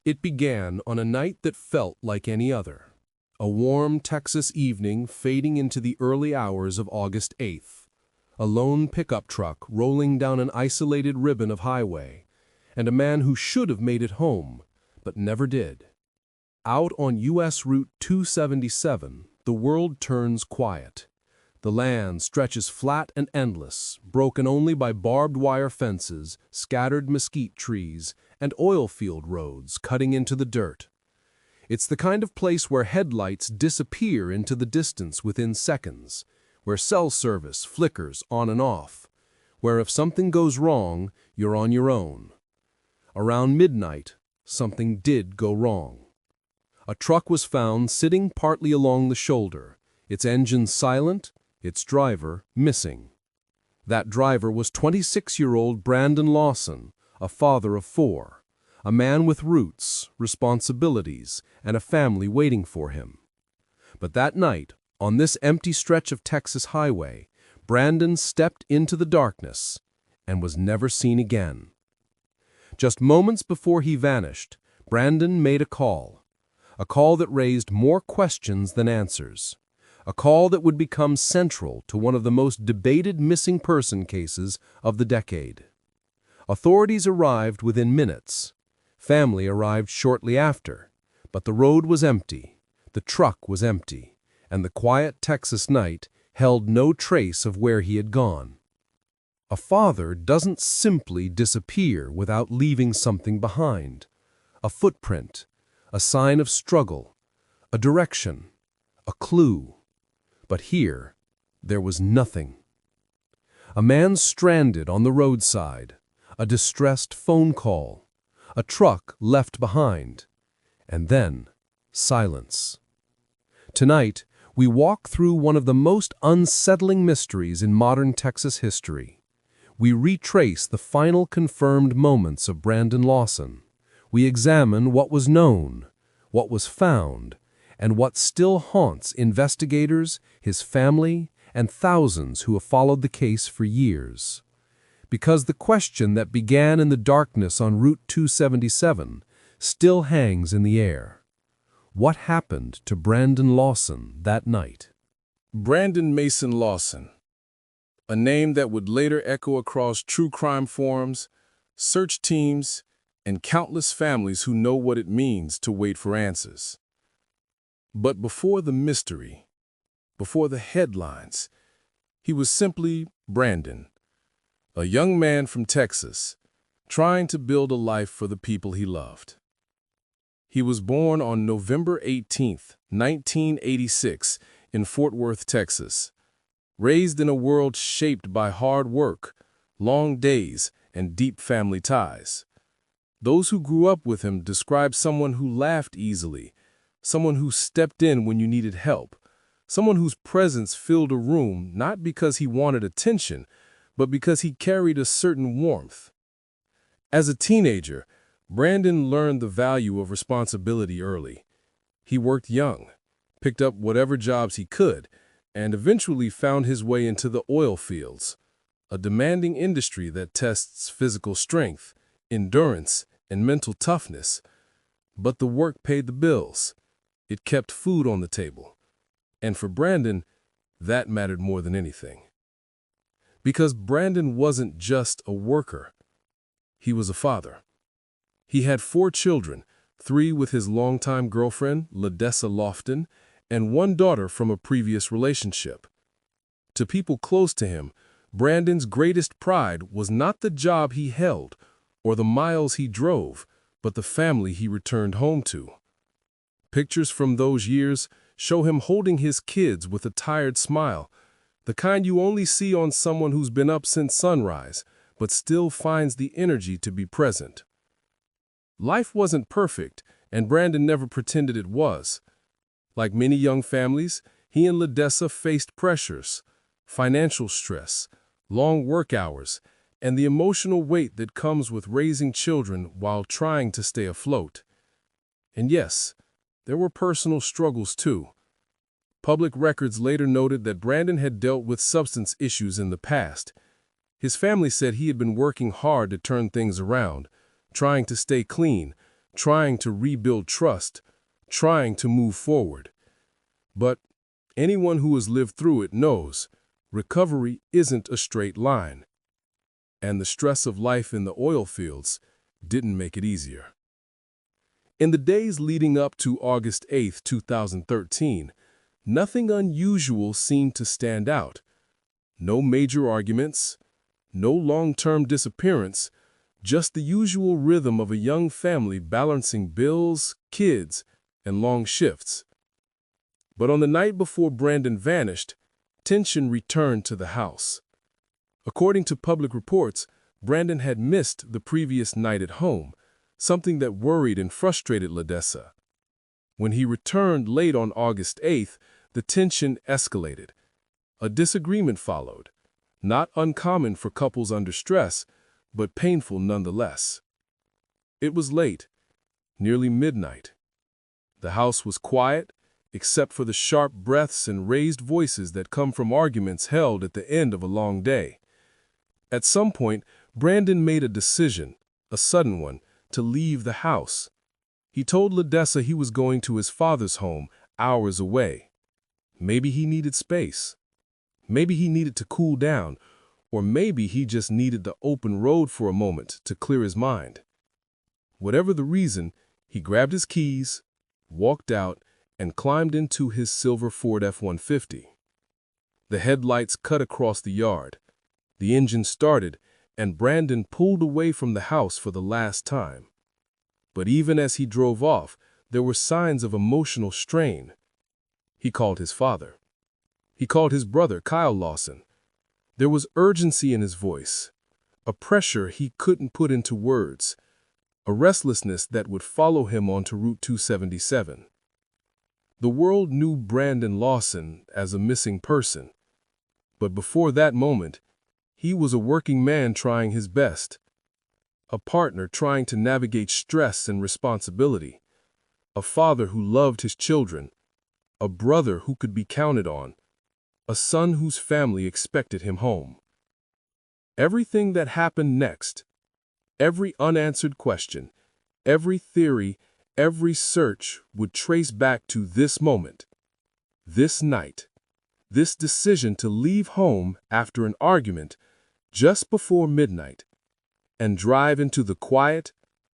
It began on a night that felt like any other. A warm Texas evening fading into the early hours of August 8th. A lone pickup truck rolling down an isolated ribbon of highway, and a man who should have made it home, but never did. Out on U.S. Route 277, the world turns quiet. The land stretches flat and endless, broken only by barbed wire fences, scattered mesquite trees, and oil field roads cutting into the dirt. It's the kind of place where headlights disappear into the distance within seconds, where cell service flickers on and off, where if something goes wrong, you're on your own. Around midnight, something did go wrong. A truck was found sitting partly along the shoulder, its engine silent, its driver missing. That driver was 26-year-old Brandon Lawson, a father of 4, a man with roots, responsibilities, and a family waiting for him. But that night, on this empty stretch of Texas highway, Brandon stepped into the darkness and was never seen again. Just moments before he vanished, Brandon made a call that raised more questions than answers. A call that would become central to one of the most debated missing person cases of the decade. Authorities arrived within minutes. Family arrived shortly after. But the road was empty, the truck was empty, and the quiet Texas night held no trace of where he had gone. A father doesn't simply disappear without leaving something behind. A footprint, a sign of struggle, a direction, a clue. But here, there was nothing. A man stranded on the roadside, a distressed phone call, a truck left behind, and then silence. Tonight, we walk through one of the most unsettling mysteries in modern Texas history. We retrace the final confirmed moments of Brandon Lawson. We examine what was known, what was found, and what still haunts investigators, his family, and thousands who have followed the case for years. Because the question that began in the darkness on Route 277 still hangs in the air. What happened to Brandon Lawson that night? Brandon Mason Lawson, a name that would later echo across true crime forums, search teams, and countless families who know what it means to wait for answers. But before the mystery, before the headlines, he was simply Brandon, a young man from Texas, trying to build a life for the people he loved. He was born on November 18, 1986, in Fort Worth, Texas, raised in a world shaped by hard work, long days, and deep family ties. Those who grew up with him described someone who laughed easily, someone who stepped in when you needed help, someone whose presence filled a room not because he wanted attention, but because he carried a certain warmth. As a teenager, Brandon learned the value of responsibility early. He worked young, picked up whatever jobs he could, and eventually found his way into the oil fields, a demanding industry that tests physical strength, endurance, and mental toughness. But the work paid the bills. It kept food on the table. And for Brandon, that mattered more than anything. Because Brandon wasn't just a worker. He was a father. He had 4 children, 3 with his longtime girlfriend, Lawson, and 1 daughter from a previous relationship. To people close to him, Brandon's greatest pride was not the job he held or the miles he drove, but the family he returned home to. Pictures from those years show him holding his kids with a tired smile, the kind you only see on someone who's been up since sunrise, but still finds the energy to be present. Life wasn't perfect, and Brandon never pretended it was. Like many young families, he and Lawson faced pressures, financial stress, long work hours, and the emotional weight that comes with raising children while trying to stay afloat. And yes, there were personal struggles too. Public records later noted that Brandon had dealt with substance issues in the past. His family said he had been working hard to turn things around, trying to stay clean, trying to rebuild trust, trying to move forward. But anyone who has lived through it knows recovery isn't a straight line. And the stress of life in the oil fields didn't make it easier. In the days leading up to August 8, 2013, nothing unusual seemed to stand out. No major arguments, no long-term disappearance, just the usual rhythm of a young family balancing bills, kids, and long shifts. But on the night before Brandon vanished, tension returned to the house. According to public reports, Brandon had missed the previous night at home, something that worried and frustrated Ledessa. When he returned late on August 8th, the tension escalated. A disagreement followed, not uncommon for couples under stress, but painful nonetheless. It was late, nearly midnight. The house was quiet, except for the sharp breaths and raised voices that come from arguments held at the end of a long day. At some point, Brandon made a decision, a sudden one, to leave the house. He told Ledessa he was going to his father's home, hours away. Maybe he needed space. Maybe he needed to cool down, or maybe he just needed the open road for a moment to clear his mind. Whatever the reason, he grabbed his keys, walked out, and climbed into his silver Ford F-150. The headlights cut across the yard. The engine started, and Brandon pulled away from the house for the last time. But even as he drove off, there were signs of emotional strain. He called his father. He called his brother, Kyle Lawson. There was urgency in his voice, a pressure he couldn't put into words, a restlessness that would follow him onto Route 277. The world knew Brandon Lawson as a missing person, but before that moment, he was a working man trying his best, a partner trying to navigate stress and responsibility, a father who loved his children, a brother who could be counted on, a son whose family expected him home. Everything that happened next, every unanswered question, every theory, every search would trace back to this moment, this night, this decision to leave home after an argument just before midnight and drive into the quiet,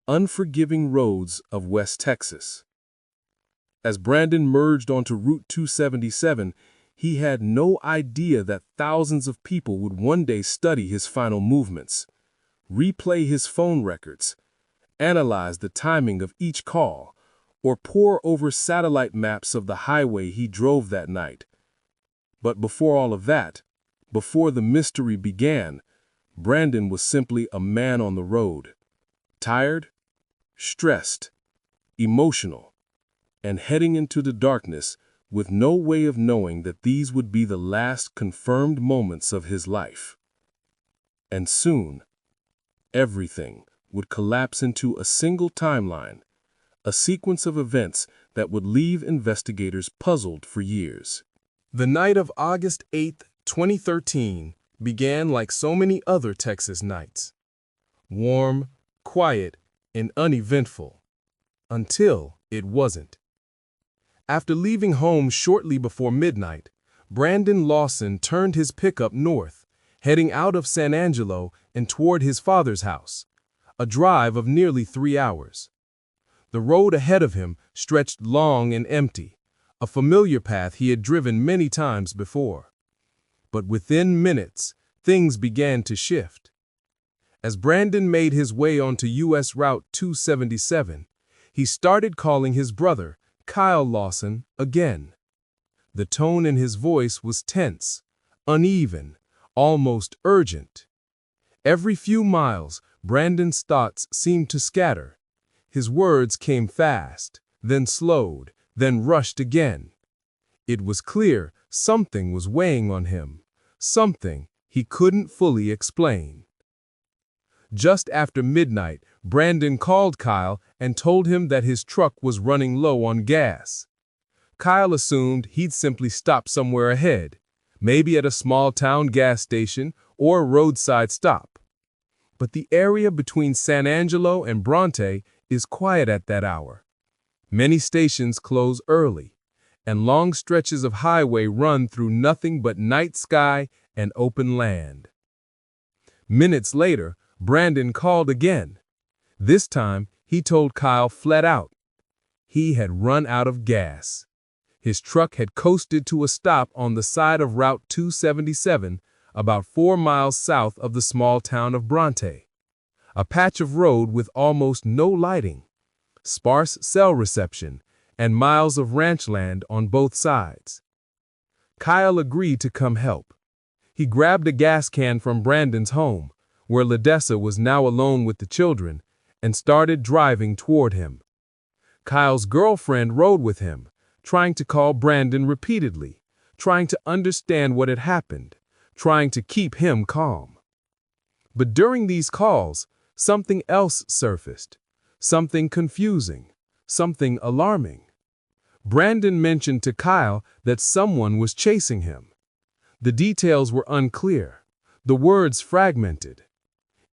unforgiving roads of West Texas. As Brandon merged onto Route 277, he had no idea that thousands of people would one day study his final movements, replay his phone records, analyze the timing of each call, or pore over satellite maps of the highway he drove that night. But before all of that, before the mystery began, Brandon was simply a man on the road, tired, stressed, emotional, and heading into the darkness with no way of knowing that these would be the last confirmed moments of his life. And soon, everything would collapse into a single timeline, a sequence of events that would leave investigators puzzled for years. The night of August 8, 2013, began like so many other Texas nights. Warm, quiet, and uneventful. Until it wasn't. After leaving home shortly before midnight, Brandon Lawson turned his pickup north, heading out of San Angelo and toward his father's house, a drive of nearly 3 hours. The road ahead of him stretched long and empty, a familiar path he had driven many times before. But within minutes, things began to shift. As Brandon made his way onto U.S. Route 277, he started calling his brother, Kyle Lawson, again. The tone in his voice was tense, uneven, almost urgent. Every few miles, Brandon's thoughts seemed to scatter. His words came fast, then slowed, then rushed again. It was clear something was weighing on him, something he couldn't fully explain. Just after midnight, Brandon called Kyle and told him that his truck was running low on gas. Kyle assumed he'd simply stop somewhere ahead, maybe at a small-town gas station or a roadside stop. But the area between San Angelo and Bronte is quiet at that hour. Many stations close early, and long stretches of highway run through nothing but night sky and open land. Minutes later, Brandon called again. This time, he told Kyle flat out. He had run out of gas. His truck had coasted to a stop on the side of Route 277, about 4 miles south of the small town of Bronte. A patch of road with almost no lighting, sparse cell reception, and miles of ranch land on both sides. Kyle agreed to come help. He grabbed a gas can from Brandon's home, where Ledessa was now alone with the children, and started driving toward him. Kyle's girlfriend rode with him, trying to call Brandon repeatedly, trying to understand what had happened, trying to keep him calm. But during these calls, something else surfaced, something confusing, something alarming. Brandon mentioned to Kyle that someone was chasing him. The details were unclear, the words fragmented.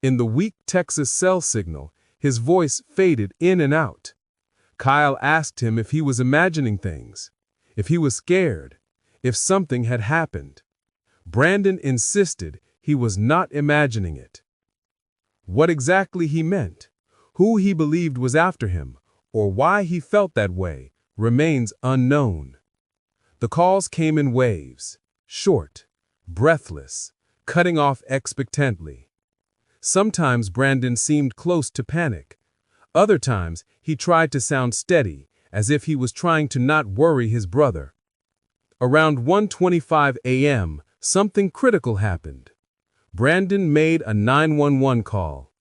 In the weak Texas cell signal, his voice faded in and out. Kyle asked him if he was imagining things, if he was scared, if something had happened. Brandon insisted he was not imagining it. What exactly he meant, who he believed was after him, or why he felt that way, remains unknown. The calls came in waves, short, breathless, cutting off expectantly. Sometimes Brandon seemed close to panic. Other times, he tried to sound steady, as if he was trying to not worry his brother. Around 1:25 a.m., something critical happened. Brandon made a 911 call.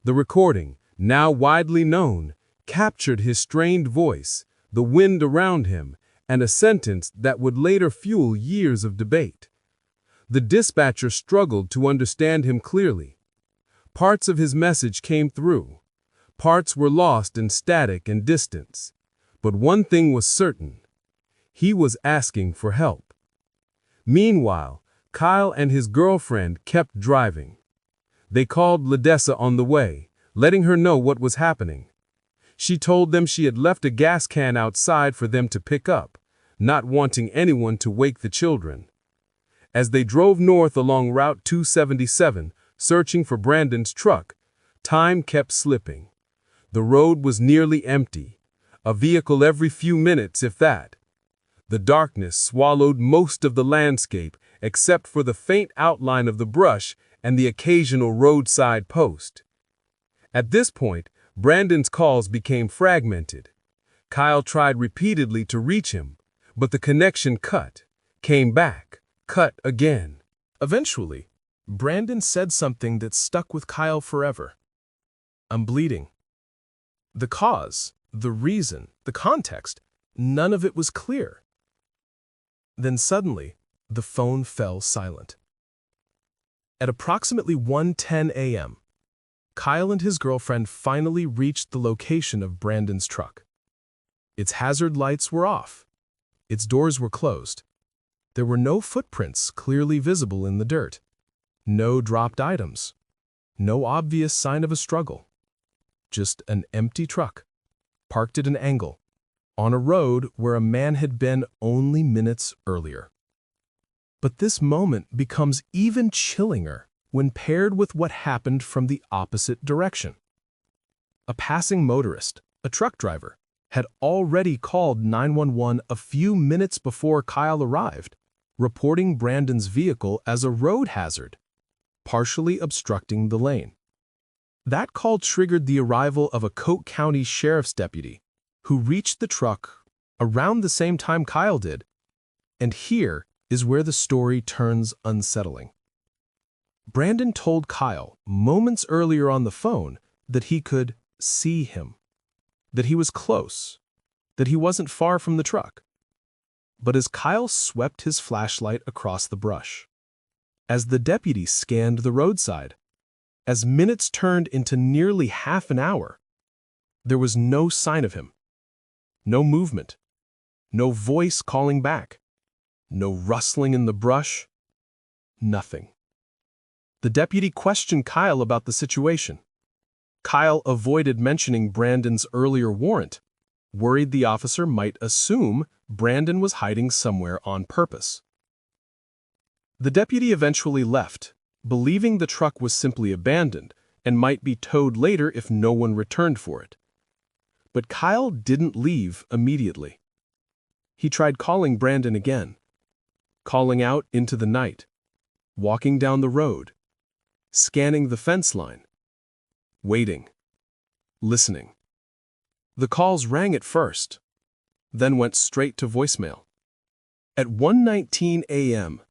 The recording, now widely known, captured his strained voice, the wind around him, and a sentence that would later fuel years of debate. The dispatcher struggled to understand him clearly. Parts of his message came through. Parts were lost in static and distance. But one thing was certain. He was asking for help. Meanwhile, Kyle and his girlfriend kept driving. They called Ledessa on the way, letting her know what was happening. She told them she had left a gas can outside for them to pick up, not wanting anyone to wake the children. As they drove north along Route 277, searching for Brandon's truck, time kept slipping. The road was nearly empty, a vehicle every few minutes, if that. The darkness swallowed most of the landscape except for the faint outline of the brush and the occasional roadside post. At this point, Brandon's calls became fragmented. Kyle tried repeatedly to reach him, but the connection cut, came back, cut again. Eventually, Brandon said something that stuck with Kyle forever. "I'm bleeding." The cause, the reason, the context, none of it was clear. Then suddenly, the phone fell silent. At approximately 1:10 a.m., Kyle and his girlfriend finally reached the location of Brandon's truck. Its hazard lights were off. Its doors were closed. There were no footprints clearly visible in the dirt. No dropped items. No obvious sign of a struggle. Just an empty truck, parked at an angle, on a road where a man had been only minutes earlier. But this moment becomes even chillinger when paired with what happened from the opposite direction. A passing motorist, a truck driver, had already called 911 a few minutes before Kyle arrived, reporting Brandon's vehicle as a road hazard, partially obstructing the lane. That call triggered the arrival of a Coke County Sheriff's deputy, who reached the truck around the same time Kyle did. And here is where the story turns unsettling. Brandon told Kyle moments earlier on the phone that he could see him, that he was close, that he wasn't far from the truck. But as Kyle swept his flashlight across the brush, as the deputy scanned the roadside, as minutes turned into nearly half an hour, there was no sign of him. No movement. No voice calling back. No rustling in the brush. Nothing. The deputy questioned Kyle about the situation. Kyle avoided mentioning Brandon's earlier warrant, worried the officer might assume Brandon was hiding somewhere on purpose. The deputy eventually left, believing the truck was simply abandoned and might be towed later if no one returned for it. But Kyle didn't leave immediately. He tried calling Brandon again, calling out into the night, walking down the road, scanning the fence line, waiting, listening. The calls rang at first, then went straight to voicemail. At 1:19 a.m.,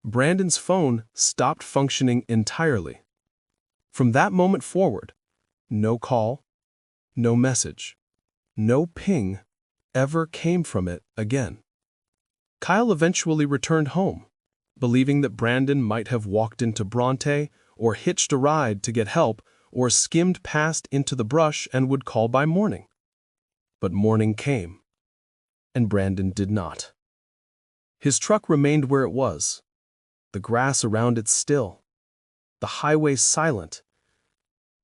Brandon's phone stopped functioning entirely. From that moment forward, no call, no message, no ping ever came from it again. Kyle eventually returned home, believing that Brandon might have walked into Bronte or hitched a ride to get help or skimmed past into the brush and would call by morning. But morning came, and Brandon did not. His truck remained where it was, the grass around it still, the highway silent,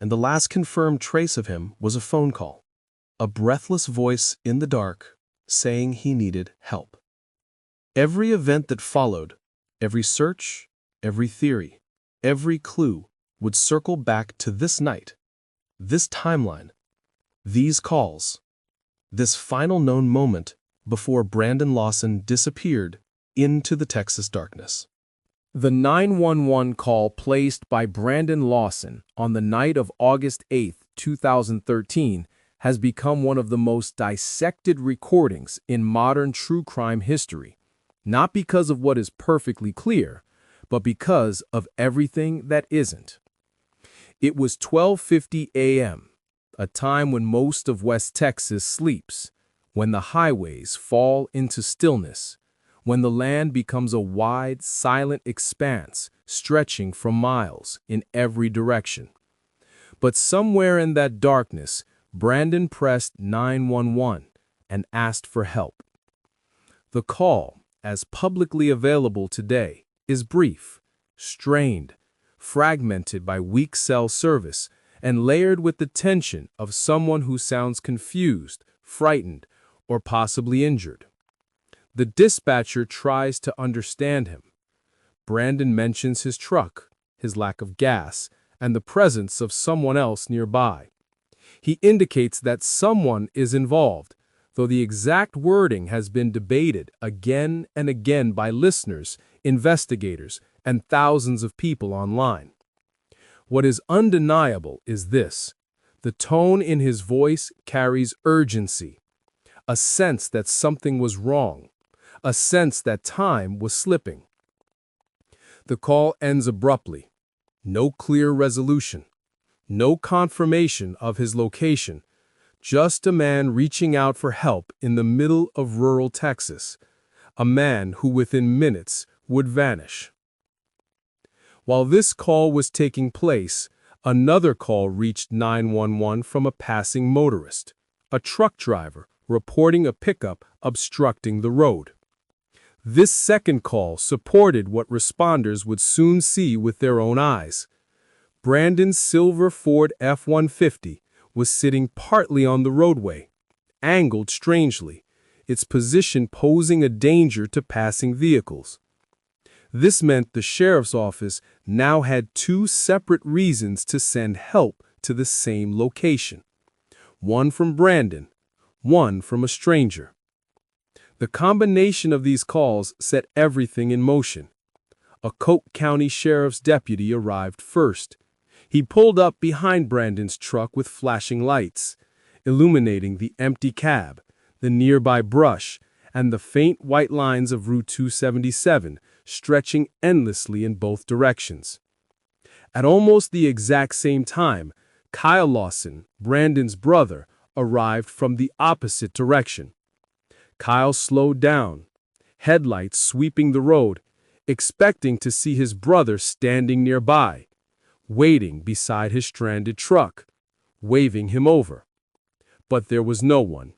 and the last confirmed trace of him was a phone call, a breathless voice in the dark saying he needed help. Every event that followed, every search, every theory, every clue would circle back to this night, this timeline, these calls, this final known moment before Brandon Lawson disappeared into the Texas darkness. The 911 call placed by Brandon Lawson on the night of August 8, 2013, has become one of the most dissected recordings in modern true crime history, not because of what is perfectly clear, but because of everything that isn't. It was 12:50 a.m., a time when most of West Texas sleeps, when the highways fall into stillness, when the land becomes a wide, silent expanse stretching for miles in every direction. But somewhere in that darkness, Brandon pressed 911 and asked for help. The call, as publicly available today, is brief, strained, fragmented by weak cell service, and layered with the tension of someone who sounds confused, frightened, or possibly injured. The dispatcher tries to understand him. Brandon mentions his truck, his lack of gas, and the presence of someone else nearby. He indicates that someone is involved, though the exact wording has been debated again and again by listeners, investigators, and thousands of people online. What is undeniable is this: the tone in his voice carries urgency, a sense that something was wrong, a sense that time was slipping. The call ends abruptly. No clear resolution, no confirmation of his location, just a man reaching out for help in the middle of rural Texas, a man who within minutes would vanish. While this call was taking place, another call reached 911 from a passing motorist, a truck driver reporting a pickup obstructing the road. This second call supported what responders would soon see with their own eyes. Brandon's silver Ford F-150 was sitting partly on the roadway, angled strangely, its position posing a danger to passing vehicles. This meant the sheriff's office now had two separate reasons to send help to the same location. One from Brandon, one from a stranger. The combination of these calls set everything in motion. A Coke County Sheriff's deputy arrived first. He pulled up behind Brandon's truck with flashing lights, illuminating the empty cab, the nearby brush, and the faint white lines of Route 277 stretching endlessly in both directions. At almost the exact same time, Kyle Lawson, Brandon's brother, arrived from the opposite direction. Kyle slowed down, headlights sweeping the road, expecting to see his brother standing nearby, waiting beside his stranded truck, waving him over. But there was no one.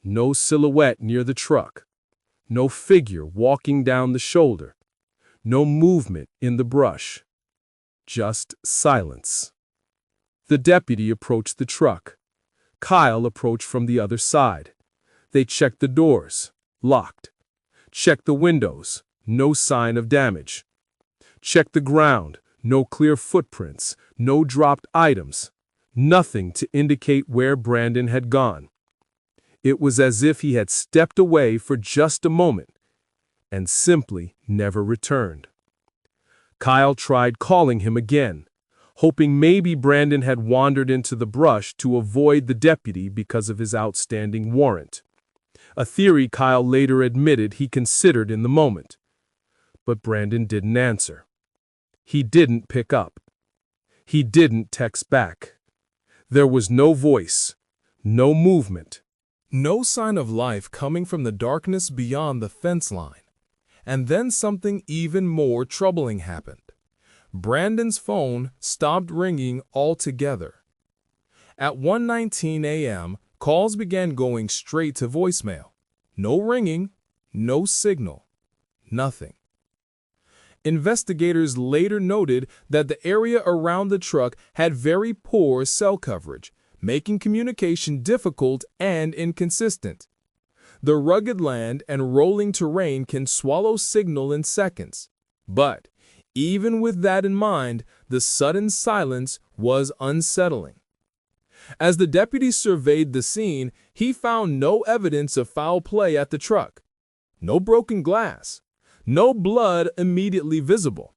No silhouette near the truck. No figure walking down the shoulder. No movement in the brush. Just silence. The deputy approached the truck. Kyle approached from the other side. They checked the doors, locked. Checked the windows, no sign of damage. Checked the ground, no clear footprints, no dropped items, nothing to indicate where Brandon had gone. It was as if he had stepped away for just a moment and simply never returned. Kyle tried calling him again, hoping maybe Brandon had wandered into the brush to avoid the deputy because of his outstanding warrant. A theory Kyle later admitted he considered in the moment. But Brandon didn't answer. He didn't pick up. He didn't text back. There was no voice, no movement, no sign of life coming from the darkness beyond the fence line. And then something even more troubling happened. Brandon's phone stopped ringing altogether. At 1:19 a.m., calls began going straight to voicemail. No ringing, no signal, nothing. Investigators later noted that the area around the truck had very poor cell coverage, making communication difficult and inconsistent. The rugged land and rolling terrain can swallow signal in seconds. But even with that in mind, the sudden silence was unsettling. As the deputy surveyed the scene, he found no evidence of foul play at the truck. No broken glass. No blood immediately visible.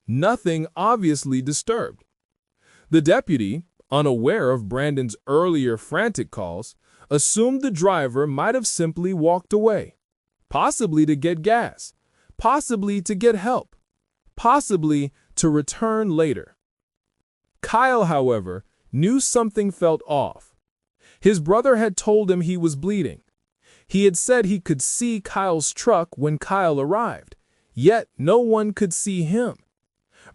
Nothing obviously disturbed. The deputy, unaware of Brandon's earlier frantic calls, assumed the driver might have simply walked away, possibly to get gas, possibly to get help, possibly to return later. Kyle, however, knew something felt off. His brother had told him he was bleeding. He had said he could see Kyle's truck when Kyle arrived, yet no one could see him.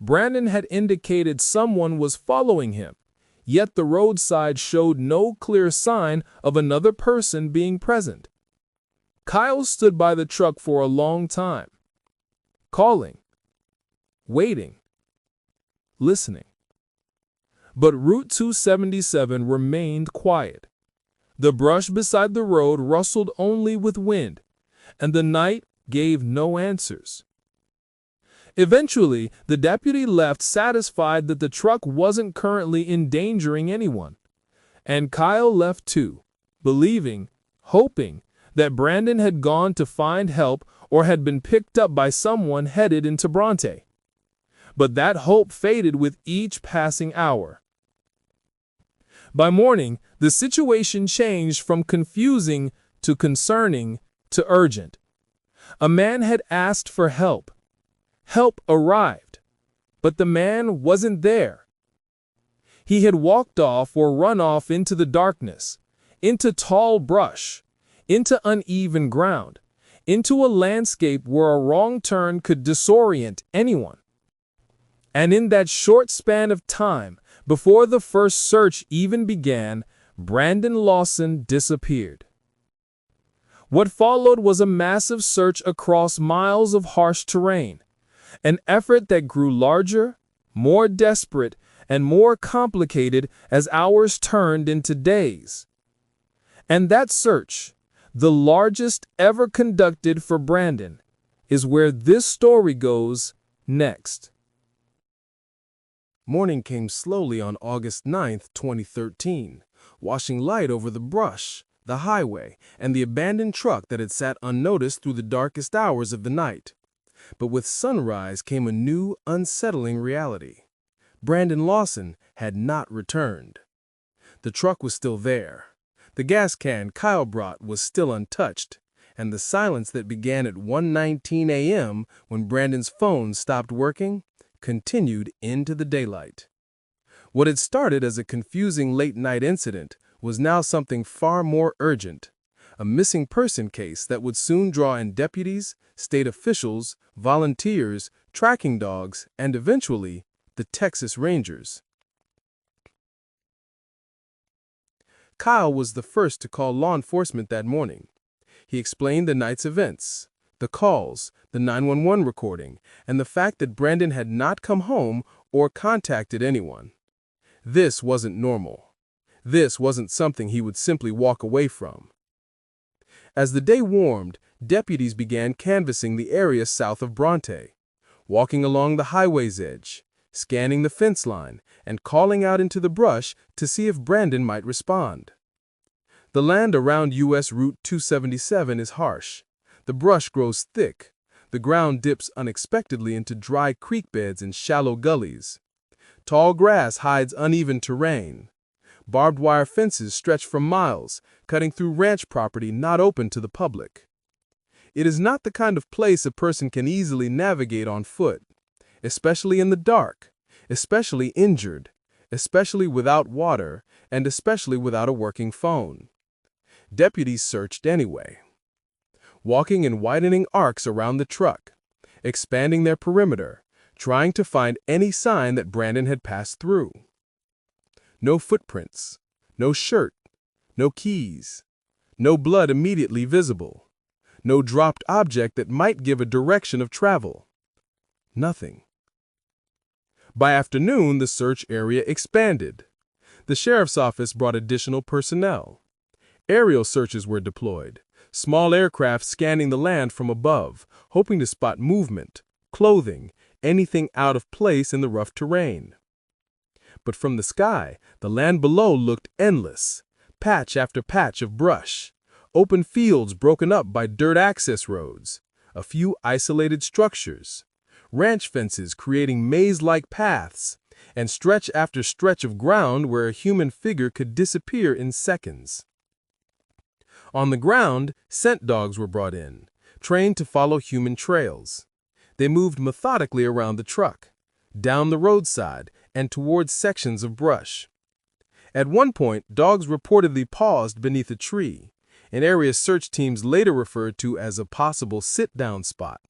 Brandon had indicated someone was following him, yet the roadside showed no clear sign of another person being present. Kyle stood by the truck for a long time, calling, waiting, listening. But Route 277 remained quiet. The brush beside the road rustled only with wind, and the night gave no answers. Eventually, the deputy left satisfied that the truck wasn't currently endangering anyone. And Kyle left too, believing, hoping, that Brandon had gone to find help or had been picked up by someone headed into Bronte. But that hope faded with each passing hour. By morning, the situation changed from confusing to concerning to urgent. A man had asked for help. Help arrived, but the man wasn't there. He had walked off or run off into the darkness, into tall brush, into uneven ground, into a landscape where a wrong turn could disorient anyone. And in that short span of time, before the first search even began, Brandon Lawson disappeared. What followed was a massive search across miles of harsh terrain, an effort that grew larger, more desperate, and more complicated as hours turned into days. And that search, the largest ever conducted for Brandon, is where this story goes next. Morning came slowly on August 9th, 2013, washing light over the brush, the highway, and the abandoned truck that had sat unnoticed through the darkest hours of the night. But with sunrise came a new, unsettling reality. Brandon Lawson had not returned. The truck was still there. The gas can Kyle brought was still untouched, and the silence that began at 1:19 a.m. when Brandon's phone stopped working continued into the daylight. What had started as a confusing late-night incident was now something far more urgent, a missing person case that would soon draw in deputies, state officials, volunteers, tracking dogs, and eventually, the Texas Rangers. Kyle was the first to call law enforcement that morning. He explained the night's events, the calls, the 911 recording, and the fact that Brandon had not come home or contacted anyone. This wasn't normal. This wasn't something he would simply walk away from. As the day warmed, deputies began canvassing the area south of Bronte, walking along the highway's edge, scanning the fence line, and calling out into the brush to see if Brandon might respond. The land around U.S. Route 277 is harsh. The brush grows thick. The ground dips unexpectedly into dry creek beds and shallow gullies. Tall grass hides uneven terrain. Barbed wire fences stretch for miles, cutting through ranch property not open to the public. It is not the kind of place a person can easily navigate on foot, especially in the dark, especially injured, especially without water, and especially without a working phone. Deputies searched anyway, walking in widening arcs around the truck, expanding their perimeter, trying to find any sign that Brandon had passed through. No footprints, no shirt, no keys, no blood immediately visible, no dropped object that might give a direction of travel. Nothing. By afternoon, the search area expanded. The sheriff's office brought additional personnel. Aerial searches were deployed, small aircraft scanning the land from above, hoping to spot movement, clothing, anything out of place in the rough terrain. But from the sky, the land below looked endless, patch after patch of brush, open fields broken up by dirt access roads, a few isolated structures, ranch fences creating maze-like paths, and stretch after stretch of ground where a human figure could disappear in seconds. On the ground, scent dogs were brought in, trained to follow human trails. They moved methodically around the truck, down the roadside, and towards sections of brush. At one point, dogs reportedly paused beneath a tree, an area search teams later referred to as a possible sit-down spot,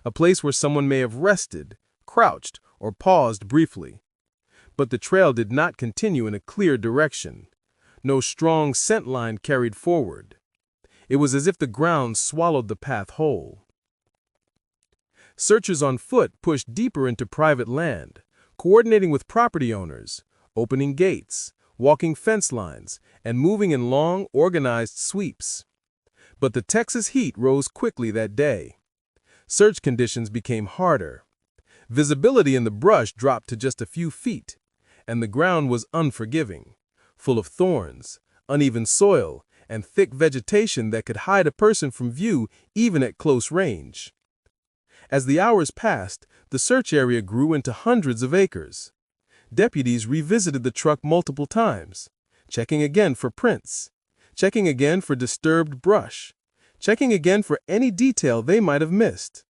a place where someone may have rested, crouched, or paused briefly. But the trail did not continue in a clear direction. No strong scent line carried forward. It was as if the ground swallowed the path whole. Searchers on foot pushed deeper into private land, coordinating with property owners, opening gates, walking fence lines, and moving in long, organized sweeps. But the Texas heat rose quickly that day. Search conditions became harder. Visibility in the brush dropped to just a few feet, and the ground was unforgiving, full of thorns, uneven soil, and thick vegetation that could hide a person from view even at close range. As the hours passed, the search area grew into hundreds of acres. Deputies revisited the truck multiple times, checking again for prints, checking again for disturbed brush, checking again for any detail they might have missed.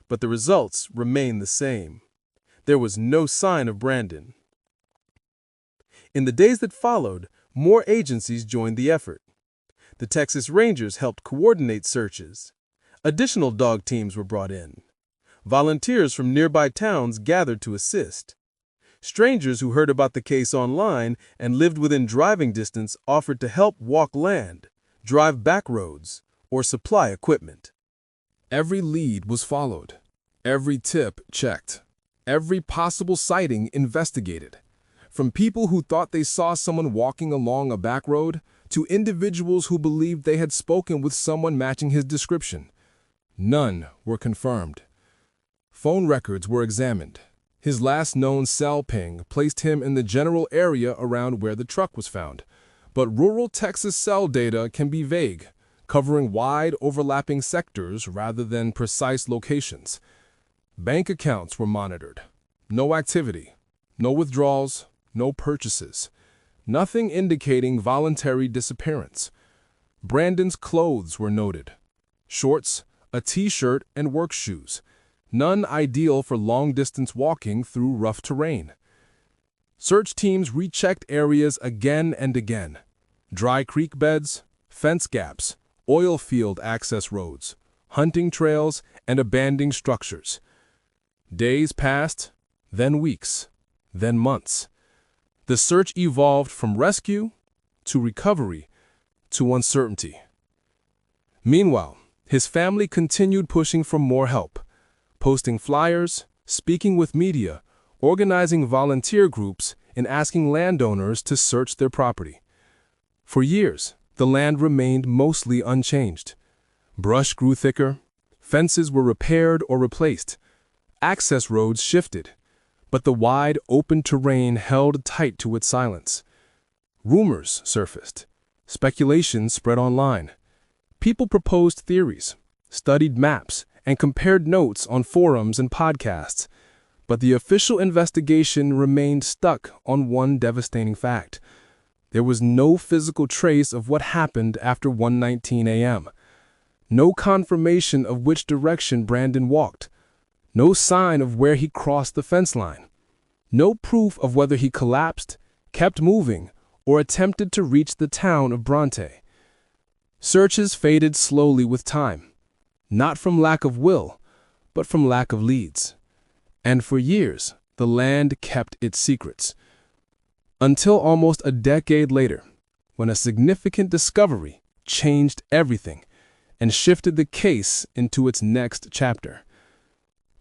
But the results remained the same. There was no sign of Brandon. In the days that followed, more agencies joined the effort. The Texas Rangers helped coordinate searches. Additional dog teams were brought in. Volunteers from nearby towns gathered to assist. Strangers who heard about the case online and lived within driving distance offered to help walk land, drive back roads, or supply equipment. Every lead was followed, every tip checked, every possible sighting investigated. From people who thought they saw someone walking along a back road to individuals who believed they had spoken with someone matching his description. None were confirmed. Phone records were examined. His last known cell ping placed him in the general area around where the truck was found. But rural Texas cell data can be vague, covering wide overlapping sectors rather than precise locations. Bank accounts were monitored. No activity, no withdrawals, no purchases. Nothing indicating voluntary disappearance. Brandon's clothes were noted. Shorts, a t-shirt, and work shoes. None ideal for long-distance walking through rough terrain. Search teams rechecked areas again and again. Dry creek beds, fence gaps, oil field access roads, hunting trails, and abandoned structures. Days passed, then weeks, then months. The search evolved from rescue to recovery to uncertainty. Meanwhile, his family continued pushing for more help, posting flyers, speaking with media, organizing volunteer groups, in asking landowners to search their property. For years, the land remained mostly unchanged. Brush grew thicker, fences were repaired or replaced, access roads shifted, but the wide, open terrain held tight to its silence. Rumors surfaced. Speculation spread online. People proposed theories, studied maps, and compared notes on forums and podcasts. But the official investigation remained stuck on one devastating fact. There was no physical trace of what happened after 1:19 a.m. No confirmation of which direction Brandon walked. No sign of where he crossed the fence line. No proof of whether he collapsed, kept moving, or attempted to reach the town of Bronte. Searches faded slowly with time, not from lack of will, but from lack of leads. And for years, the land kept its secrets. Until almost a decade later, when a significant discovery changed everything and shifted the case into its next chapter.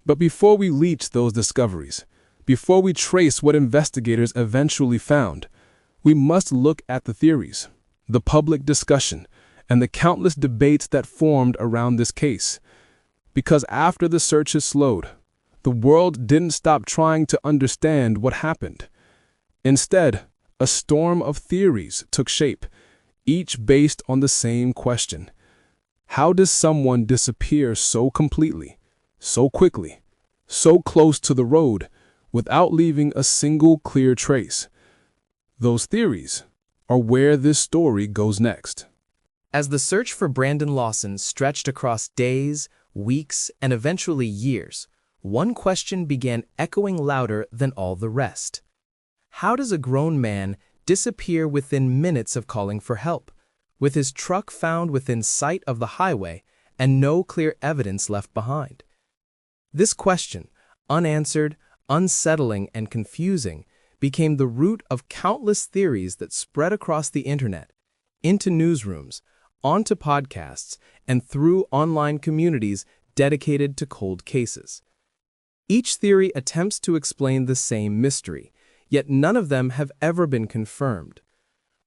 But before we reach those discoveries, before we trace what investigators eventually found, we must look at the theories, the public discussion, and the countless debates that formed around this case. Because after the searches slowed, the world didn't stop trying to understand what happened. Instead, a storm of theories took shape, each based on the same question. How does someone disappear so completely, so quickly, so close to the road, without leaving a single clear trace? Those theories are where this story goes next. As the search for Brandon Lawson stretched across days, weeks, and eventually years, one question began echoing louder than all the rest. How does a grown man disappear within minutes of calling for help, with his truck found within sight of the highway and no clear evidence left behind? This question, unanswered, unsettling, and confusing, became the root of countless theories that spread across the internet, into newsrooms, onto podcasts, and through online communities dedicated to cold cases. Each theory attempts to explain the same mystery, yet none of them have ever been confirmed.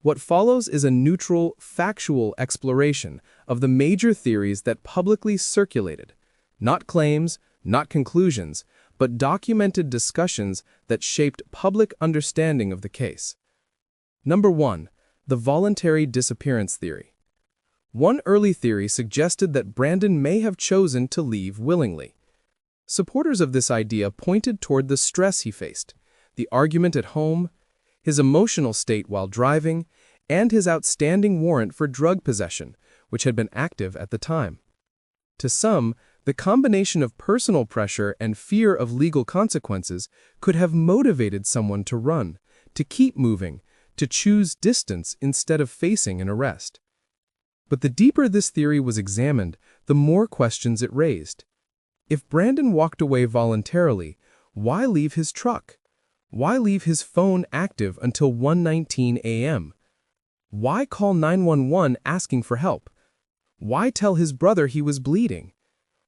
What follows is a neutral, factual exploration of the major theories that publicly circulated, not claims, not conclusions, but documented discussions that shaped public understanding of the case. Number 1. The voluntary disappearance theory. One early theory suggested that Brandon may have chosen to leave willingly. Supporters of this idea pointed toward the stress he faced, the argument at home, his emotional state while driving, and his outstanding warrant for drug possession, which had been active at the time. To some, the combination of personal pressure and fear of legal consequences could have motivated someone to run, to keep moving, to choose distance instead of facing an arrest. But the deeper this theory was examined, the more questions it raised. If Brandon walked away voluntarily, why leave his truck? Why leave his phone active until 1:19 a.m.? Why call 911 asking for help? Why tell his brother he was bleeding?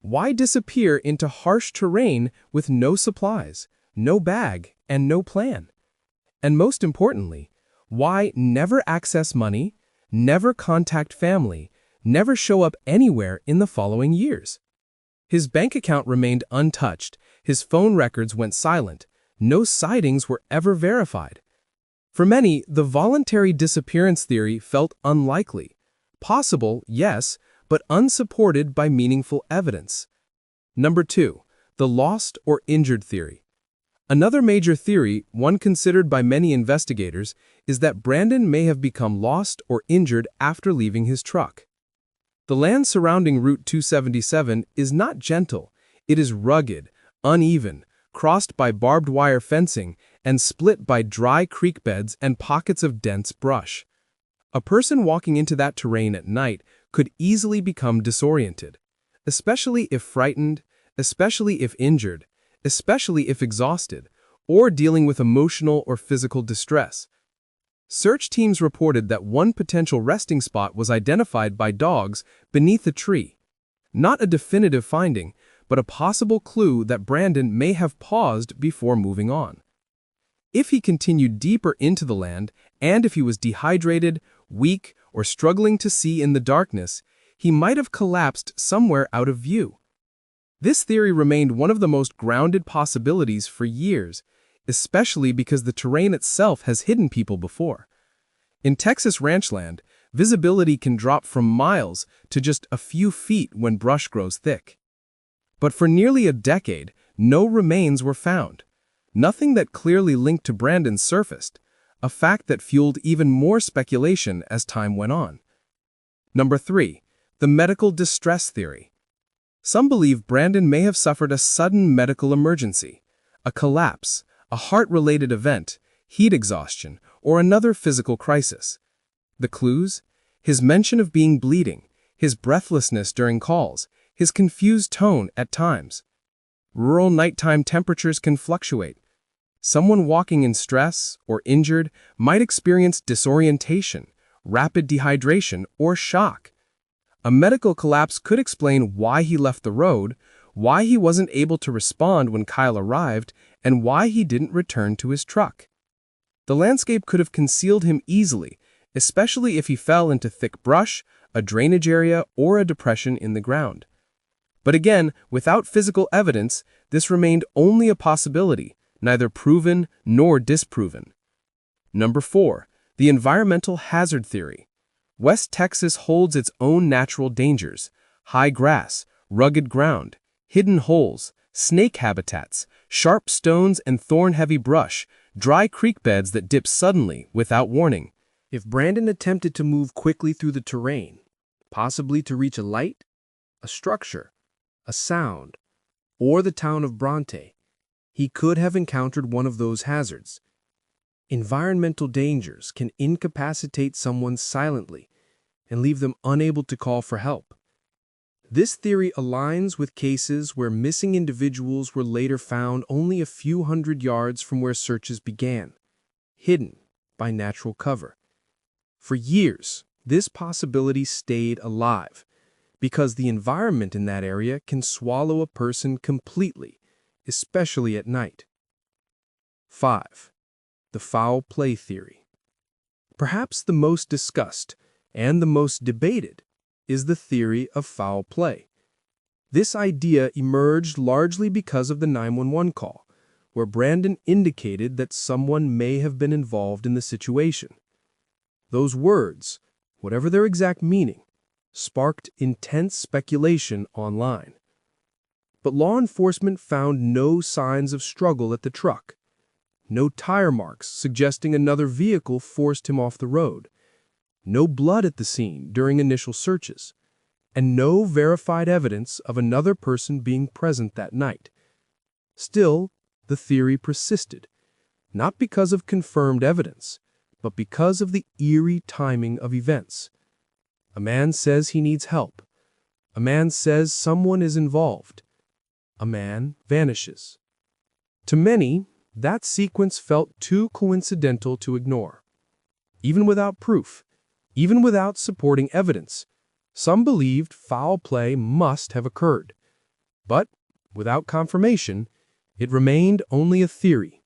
Why disappear into harsh terrain with no supplies, no bag, and no plan? And most importantly, why never access money, never contact family, never show up anywhere in the following years? His bank account remained untouched, his phone records went silent, no sightings were ever verified. For many, the voluntary disappearance theory felt unlikely. Possible, yes, but unsupported by meaningful evidence. Number 2. The lost or injured theory. Another major theory, one considered by many investigators, is that Brandon may have become lost or injured after leaving his truck. The land surrounding Route 277 is not gentle. It is rugged, uneven, crossed by barbed wire fencing, and split by dry creek beds and pockets of dense brush. A person walking into that terrain at night could easily become disoriented, especially if frightened, especially if injured, especially if exhausted, or dealing with emotional or physical distress. Search teams reported that one potential resting spot was identified by dogs beneath a tree. Not a definitive finding, but a possible clue that Brandon may have paused before moving on. If he continued deeper into the land, and if he was dehydrated, weak, or struggling to see in the darkness, he might have collapsed somewhere out of view. This theory remained one of the most grounded possibilities for years, especially because the terrain itself has hidden people before. In Texas ranchland, visibility can drop from miles to just a few feet when brush grows thick. But for nearly a decade, no remains were found. Nothing that clearly linked to Brandon surfaced, a fact that fueled even more speculation as time went on. Number 3. The medical distress theory. Some believe Brandon may have suffered a sudden medical emergency, a collapse, a heart-related event, heat exhaustion, or another physical crisis. The clues? His mention of being bleeding, his breathlessness during calls, his confused tone at times. Rural nighttime temperatures can fluctuate. Someone walking in stress or injured might experience disorientation, rapid dehydration, or shock. A medical collapse could explain why he left the road, why he wasn't able to respond when Kyle arrived, and why he didn't return to his truck. The landscape could have concealed him easily, especially if he fell into thick brush, a drainage area, or a depression in the ground. But again, without physical evidence, this remained only a possibility, neither proven nor disproven. Number 4. The environmental hazard theory. West Texas holds its own natural dangers: high grass, rugged ground, hidden holes, snake habitats, sharp stones and thorn-heavy brush, dry creek beds that dip suddenly without warning. If Brandon attempted to move quickly through the terrain, possibly to reach a light, a structure, a sound, or the town of Bronte, he could have encountered one of those hazards. Environmental dangers can incapacitate someone silently and leave them unable to call for help. This theory aligns with cases where missing individuals were later found only a few hundred yards from where searches began, hidden by natural cover. For years, this possibility stayed alive because the environment in that area can swallow a person completely, especially at night. 5. The foul play theory. Perhaps the most discussed and the most debated is the theory of foul play. This idea emerged largely because of the 911 call, where Brandon indicated that someone may have been involved in the situation. Those words, whatever their exact meaning, sparked intense speculation online. But law enforcement found no signs of struggle at the truck. No tire marks suggesting another vehicle forced him off the road. No blood at the scene during initial searches. And no verified evidence of another person being present that night. Still, the theory persisted, not because of confirmed evidence, but because of the eerie timing of events. A man says he needs help. A man says someone is involved. A man vanishes. To many, that sequence felt too coincidental to ignore. Even without proof, even without supporting evidence, some believed foul play must have occurred. But, without confirmation, it remained only a theory,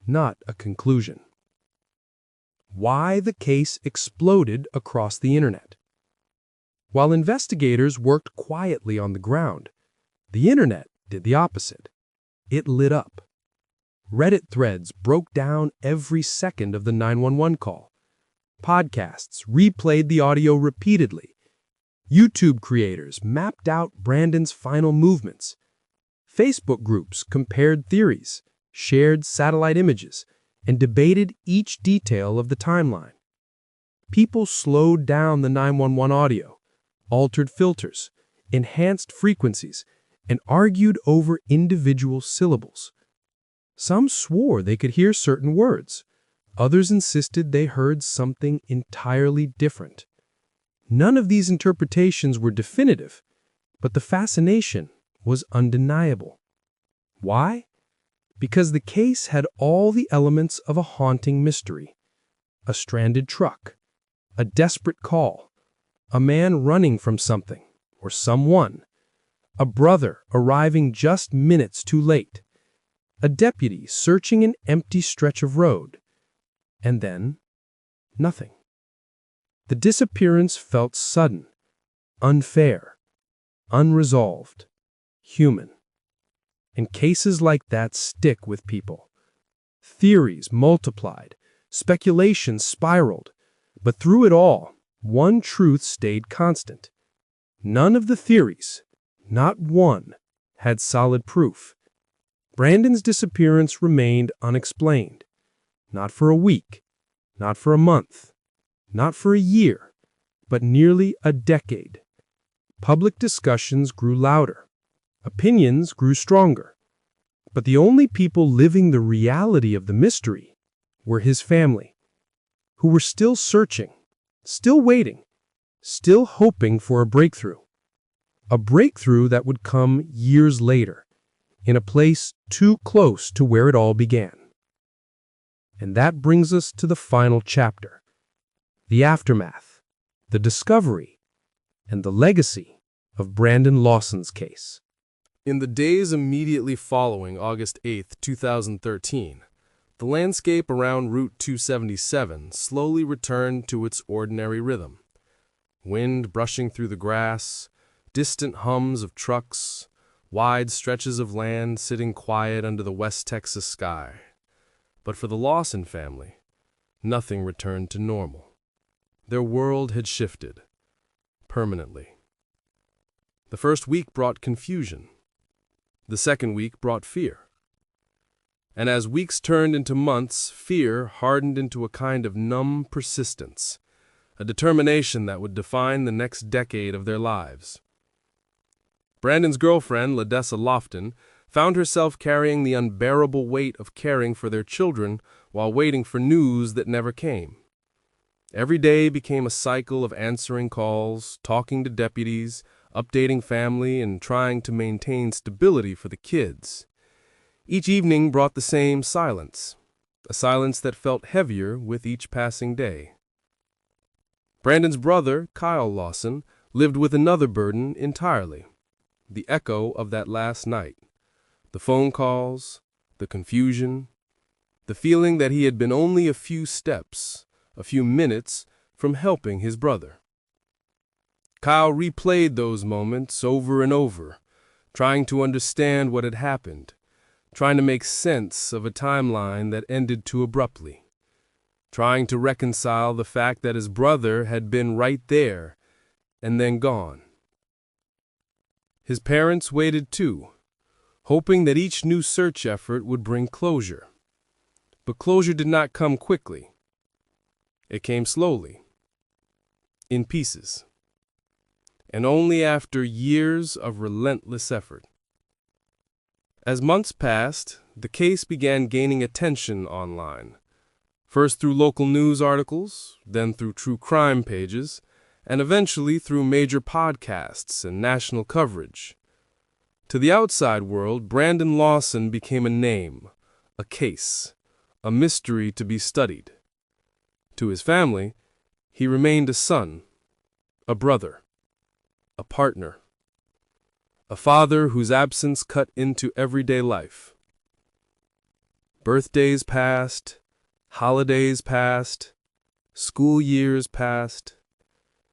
not a conclusion. Why the case exploded across the internet. While investigators worked quietly on the ground, the internet did the opposite. It lit up. Reddit threads broke down every second of the 911 call. Podcasts replayed the audio repeatedly. YouTube creators mapped out Brandon's final movements. Facebook groups compared theories, shared satellite images, and debated each detail of the timeline. People slowed down the 911 audio, altered filters, enhanced frequencies, and argued over individual syllables. Some swore they could hear certain words. Others insisted they heard something entirely different. None of these interpretations were definitive, but the fascination was undeniable. Why? Because the case had all the elements of a haunting mystery. A stranded truck, a desperate call, a man running from something or someone, a brother arriving just minutes too late. a deputy searching an empty stretch of road. And then, nothing. The disappearance felt sudden, unfair, unresolved, human. And cases like that stick with people. Theories multiplied, speculation spiraled, but through it all, one truth stayed constant. None of the theories, not one, had solid proof. Brandon's disappearance remained unexplained. Not for a week, not for a month, not for a year, but nearly a decade. Public discussions grew louder. Opinions grew stronger. But the only people living the reality of the mystery were his family, who were still searching, still waiting, still hoping for a breakthrough. A breakthrough that would come years later, in a place too close to where it all began. And that brings us to the final chapter, the aftermath, the discovery, and the legacy of Brandon Lawson's case. In the days immediately following August 8, 2013, the landscape around Route 277 slowly returned to its ordinary rhythm. Wind brushing through the grass, distant hums of trucks, wide stretches of land sitting quiet under the West Texas sky. But for the Lawson family, nothing returned to normal. Their world had shifted, permanently. The first week brought confusion. The second week brought fear. And as weeks turned into months, fear hardened into a kind of numb persistence, a determination that would define the next decade of their lives. Brandon's girlfriend, Lawson, found herself carrying the unbearable weight of caring for their children while waiting for news that never came. Every day became a cycle of answering calls, talking to deputies, updating family, and trying to maintain stability for the kids. Each evening brought the same silence, a silence that felt heavier with each passing day. Brandon's brother, Kyle Lawson, lived with another burden entirely, the echo of that last night, the phone calls, the confusion, the feeling that he had been only a few steps, a few minutes from helping his brother. Kyle replayed those moments over and over, trying to understand what had happened, trying to make sense of a timeline that ended too abruptly, trying to reconcile the fact that his brother had been right there and then gone. His parents waited too, hoping that each new search effort would bring closure. But closure did not come quickly. It came slowly, in pieces, and only after years of relentless effort. As months passed, the case began gaining attention online, first through local news articles, then through true crime pages, and eventually through major podcasts and national coverage. To the outside world, Brandon Lawson became a name, a case, a mystery to be studied. To his family, he remained a son, a brother, a partner, a father whose absence cut into everyday life. Birthdays passed, holidays passed, school years passed.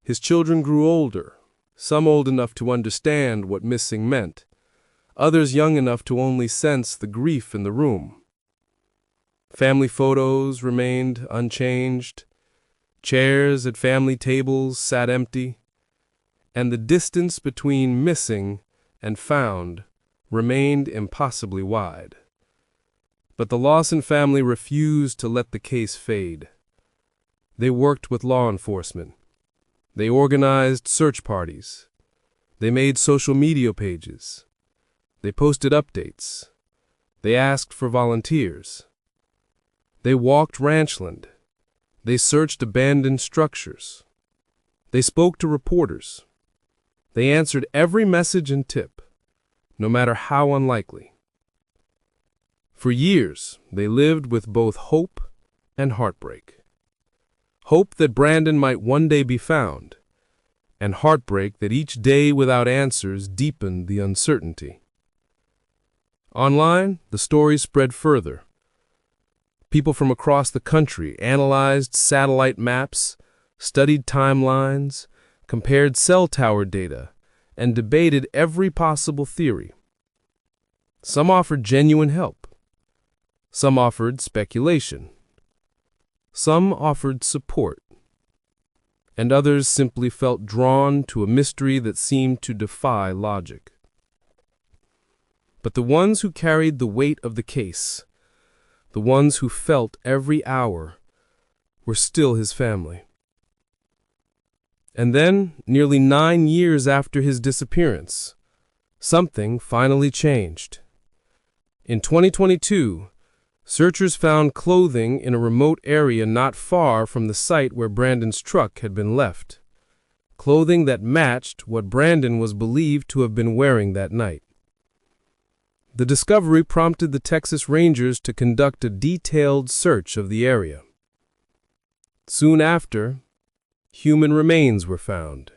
His children grew older, some old enough to understand what missing meant, others young enough to only sense the grief in the room. Family photos remained unchanged, chairs at family tables sat empty, and the distance between missing and found remained impossibly wide. But the Lawson family refused to let the case fade. They worked with law enforcement. They organized search parties. They made social media pages. They posted updates. They asked for volunteers. They walked ranchland. They searched abandoned structures. They spoke to reporters. They answered every message and tip, no matter how unlikely. For years, they lived with both hope and heartbreak. Hope that Brandon might one day be found, and heartbreak that each day without answers deepened the uncertainty. Online, the story spread further. People from across the country analyzed satellite maps, studied timelines, compared cell tower data, and debated every possible theory. Some offered genuine help. Some offered speculation. Some offered support. And others simply felt drawn to a mystery that seemed to defy logic. But the ones who carried the weight of the case, the ones who felt every hour, were still his family. And then, nearly 9 years after his disappearance, something finally changed. In 2022, searchers found clothing in a remote area not far from the site where Brandon's truck had been left. Clothing that matched what Brandon was believed to have been wearing that night. The discovery prompted the Texas Rangers to conduct a detailed search of the area. Soon after, human remains were found,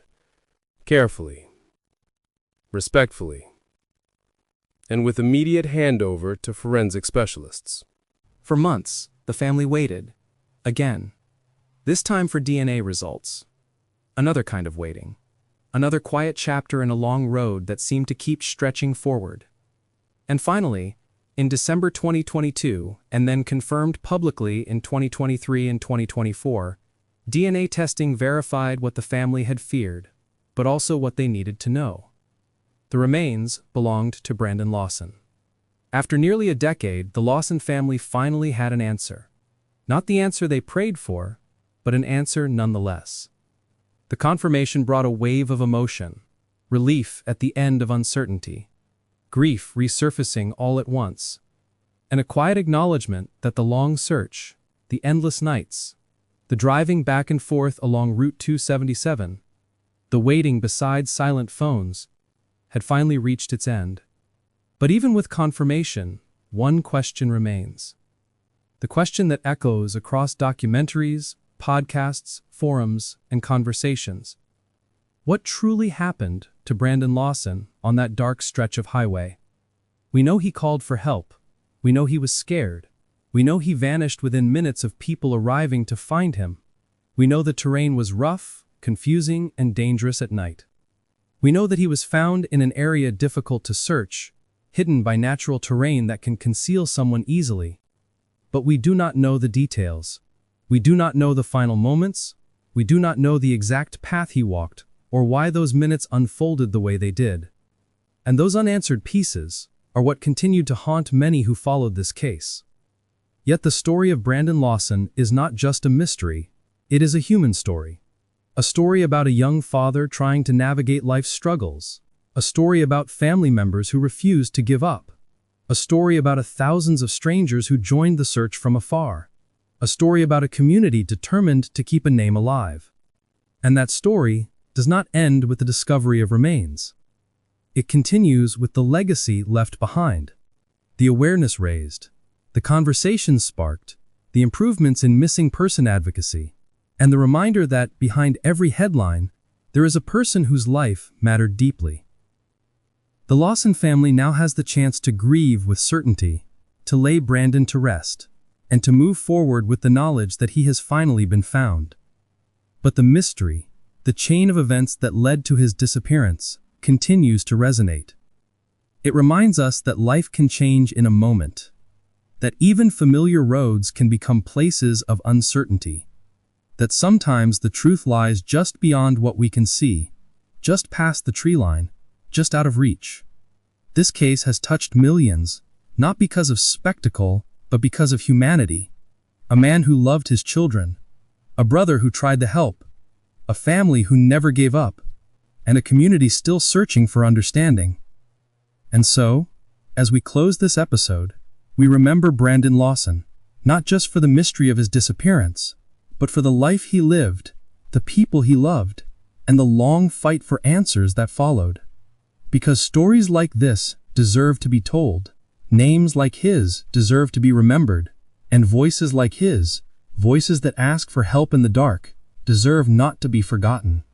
carefully, respectfully, and with immediate handover to forensic specialists. For months, the family waited. Again. This time for DNA results. Another kind of waiting. Another quiet chapter in a long road that seemed to keep stretching forward. And finally, in December 2022, and then confirmed publicly in 2023 and 2024, DNA testing verified what the family had feared, but also what they needed to know. The remains belonged to Brandon Lawson. After nearly a decade, the Lawson family finally had an answer. Not the answer they prayed for, but an answer nonetheless. The confirmation brought a wave of emotion, relief at the end of uncertainty, grief resurfacing all at once, and a quiet acknowledgement that the long search, the endless nights, the driving back and forth along Route 277, the waiting beside silent phones, had finally reached its end. But even with confirmation, one question remains. The question that echoes across documentaries, podcasts, forums, and conversations. What truly happened to Brandon Lawson on that dark stretch of highway? We know he called for help. We know he was scared. We know he vanished within minutes of people arriving to find him. We know the terrain was rough, confusing, and dangerous at night. We know that he was found in an area difficult to search, hidden by natural terrain that can conceal someone easily. But we do not know the details. We do not know the final moments. We do not know the exact path he walked, or why those minutes unfolded the way they did. And those unanswered pieces are what continued to haunt many who followed this case. Yet the story of Brandon Lawson is not just a mystery, it is a human story. A story about a young father trying to navigate life's struggles. A story about family members who refused to give up. A story about thousands of strangers who joined the search from afar. A story about a community determined to keep a name alive. And that story does not end with the discovery of remains. It continues with the legacy left behind, the awareness raised, the conversations sparked, the improvements in missing person advocacy, and the reminder that behind every headline, there is a person whose life mattered deeply. The Lawson family now has the chance to grieve with certainty, to lay Brandon to rest, and to move forward with the knowledge that he has finally been found. But the mystery, the chain of events that led to his disappearance, continues to resonate. It reminds us that life can change in a moment, that even familiar roads can become places of uncertainty, that sometimes the truth lies just beyond what we can see, just past the tree line, just out of reach. This case has touched millions, not because of spectacle, but because of humanity. A man who loved his children, a brother who tried to help, a family who never gave up, and a community still searching for understanding. And so, as we close this episode, we remember Brandon Lawson, not just for the mystery of his disappearance, but for the life he lived, the people he loved, and the long fight for answers that followed. Because stories like this deserve to be told, names like his deserve to be remembered, and voices like his, voices that ask for help in the dark, deserve not to be forgotten.